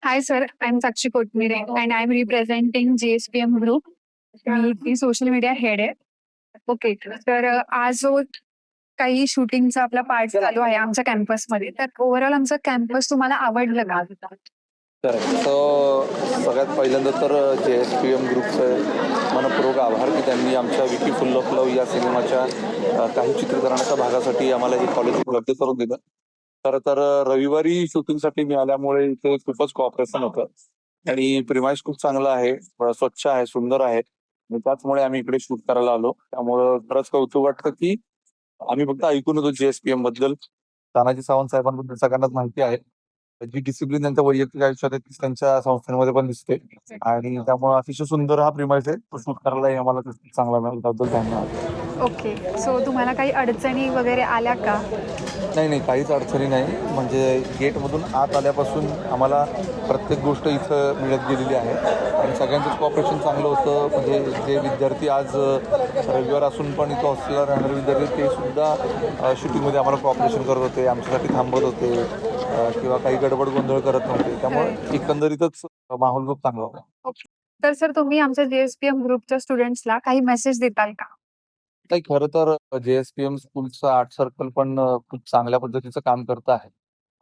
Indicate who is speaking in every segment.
Speaker 1: Hi, sir. I'm Sakshi Kotmire and I'm representing JSPM Group. मी ती social media head आहे. Okay. तर आज जो काही शूटिंगचा आपला पार्ट चालू आहे आमच्या कॅम्पसमध्ये, तर ओव्हरऑल आमचं कॅम्पस तुम्हाला आवडलं का?
Speaker 2: करेक्ट. सगळ्यात पहिल्यांदा तर JSPM ग्रुपचं मनपूर्वक आभार की त्यांनी आमच्या विकी फुल ऑफ लव्ह या सिनेमाच्या काही चित्रीकरणाच्या भागासाठी आम्हाला हे कॉलेज उपलब्ध करून दिलं. खरं तर रविवारी शूटिंगसाठी मिळाल्यामुळे इथे खूपच कॉपरेशन होतं आणि प्रिमाइस खूप चांगलं आहे, स्वच्छ आहे, सुंदर आहे आणि त्याचमुळे आम्ही इकडे शूट करायला आलो. त्यामुळं खरंच कौतुक वाटतं की आम्ही फक्त ऐकून होतो JSPM बद्दल. तानाजी सावंत साहेबांबद्दल सगळ्यांनाच माहिती आहे. जी डिसिप्लिन त्यांच्या वैयक्तिक आयुष्यात आहे तीच त्यांच्या संस्थेमध्ये पण दिसते आणि त्यामुळे अतिशय सुंदर हा प्रिमाइस आहे. तो शूट करायलाही आम्हाला चांगला मिळाला, त्याबद्दल धन्यवाद.
Speaker 1: ओके. सो तुम्हाला काही अडचणी वगैरे आल्या का?
Speaker 2: नाही, काहीच अडचणी नाही. म्हणजे गेटमधून आत आल्यापासून आम्हाला प्रत्येक गोष्ट इथं मिळत गेलेली आहे आणि सगळ्यांचंच कॉपरेशन चांगलं होतं. म्हणजे जे विद्यार्थी आज रविवार असून पण इथं हॉस्टेलला राहणारे विद्यार्थी ते सुद्धा शूटिंगमध्ये आम्हाला कॉपरेशन करत होते, आमच्यासाठी थांबत होते किंवा काही गडबड गोंधळ करत नव्हते. त्यामुळे एकंदरीतच माहोल खूप चांगला होता.
Speaker 1: ओके. तर सर तुम्ही आमच्या JSPM ग्रुपच्या स्टुडंट्सला काही मेसेज देताल का?
Speaker 2: नाही, खरं तर JSPM स्कूलचं आर्ट सर्कल पण खूप चांगल्या पद्धतीचं काम करत आहे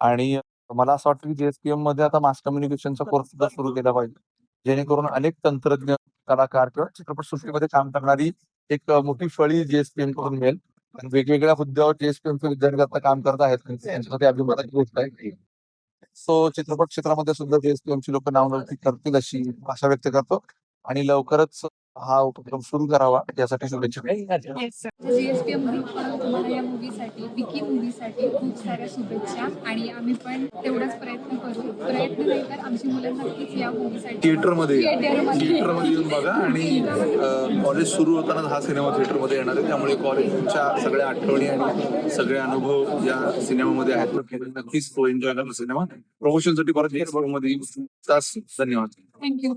Speaker 2: आणि मला असं वाटतं की JSPM मध्ये आता मास कम्युनिकेशनचा कोर्स सुद्धा सुरू केला पाहिजे. जेणेकरून अनेक तंत्रज्ञ, कलाकार किंवा चित्रपटसृष्टीमध्ये काम करणारी एक मोठी फळी JSPM कडून मिळेल आणि वेगवेगळ्या मुद्द्यावर JSPMचे विद्यार्थी आता काम करत आहेत. त्यांच्यासाठी अभिमानाची गोष्ट आहे. सो चित्रपट क्षेत्रामध्ये सुद्धा JSPMची लोक नावलौकिक करतील अशी आशा व्यक्त करतो आणि लवकरच हा उपक्रम सुरू करावा यासाठी शुभेच्छा.
Speaker 1: Yes sir.
Speaker 3: JSPM ग्रुपकडून तुम्हाला या मूव्हीसाठी, विकी मूव्हीसाठी खूप साऱ्या शुभेच्छा आणि आम्ही पण तेवढाच प्रयत्न करू. प्रयत्न नाही तर आमची मुलं नक्कीच या मूव्हीसाठी
Speaker 2: थिएटरमध्ये
Speaker 3: थिएटरमध्ये
Speaker 2: येऊन बघा आणि कॉलेज सुरू होताना हा सिनेमा थिएटरमध्ये येणार आहे. त्यामुळे कॉलेजच्या सगळ्या आठवणी आणि सगळे अनुभव या सिनेमामध्ये आहेत. नक्कीच तो एन्जॉय करणार सिनेमा. प्रमोशनसाठी परत मध्ये धन्यवाद.
Speaker 3: थँक्यू.